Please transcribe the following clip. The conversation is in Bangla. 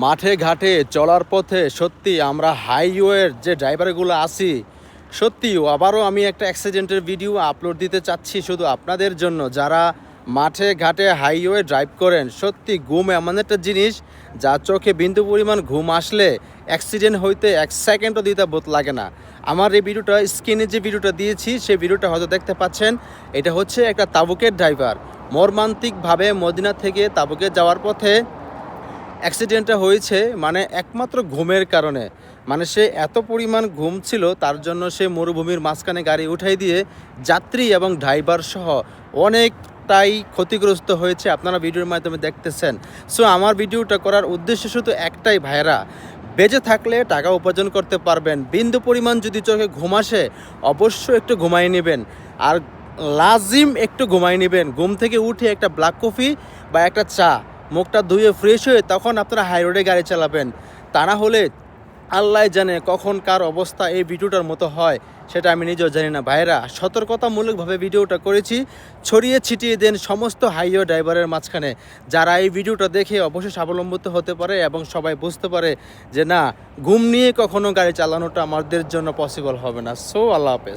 মাঠে ঘাটে চলার পথে সত্যি আমরা হাইওয়ের যে ড্রাইভারগুলো আছি, সত্যি আবারও আমি একটা অ্যাক্সিডেন্টের ভিডিও আপলোড দিতে চাচ্ছি শুধু আপনাদের জন্য, যারা মাঠে ঘাটে হাইওয়ে ড্রাইভ করেন। সত্যি ঘুম এমন একটা জিনিস যা চোখে বিন্দু পরিমাণ ঘুম আসলে অ্যাক্সিডেন্ট হইতে 1 সেকেন্ডও দিতে বোধ লাগে না। আমার এই ভিডিওটা স্ক্রিনে যে ভিডিওটা দিয়েছি সেই ভিডিওটা হয়তো দেখতে পাচ্ছেন। এটা হচ্ছে একটা তাবুকের ড্রাইভার, মর্মান্তিকভাবে মদিনা থেকে তাবুকে যাওয়ার পথে অ্যাক্সিডেন্টটা হয়েছে মানে একমাত্র ঘুমের কারণে। মানে সে এত পরিমাণ ঘুম ছিল, তার জন্য সে মরুভূমির মাঝখানে গাড়ি উঠাই দিয়ে যাত্রী এবং ড্রাইভার সহ অনেকটাই ক্ষতিগ্রস্ত হয়েছে। আপনারা ভিডিওর মাধ্যমে দেখতেছেন। সো আমার ভিডিওটা করার উদ্দেশ্য শুধু একটাই, ভাইরা বেঁচে থাকলে টাকা উপার্জন করতে পারবেন, বিন্দু পরিমাণ যদি চোখে ঘুম আসে অবশ্যই একটু ঘুমাই নেবেন, আর লাজিম একটু ঘুমাই নেবেন। ঘুম থেকে উঠে একটা ব্ল্যাক কফি বা একটা চা, মুখটা ধুয়ে ফ্রেশ হয়ে তখন আপনারা হাই রোডে গাড়ি চালাবেন। তা না হলে আল্লাহ জানে কখন কার অবস্থা এই ভিডিওটার মতো হয়, সেটা আমি নিজেও জানি না। ভাইরা সতর্কতামূলকভাবে ভিডিওটা করেছি, ছড়িয়ে ছিটিয়ে দেন সমস্ত হাইওয়ে ড্রাইভারের মাঝখানে, যারা এই ভিডিওটা দেখে অবশ্যই স্বাবলম্বিত হতে পারে এবং সবাই বুঝতে পারে যে না, ঘুম নিয়ে কখনো গাড়ি চালানোটা আমাদের জন্য পসিবল হবে না। সো আল্লাহ হাফেজ।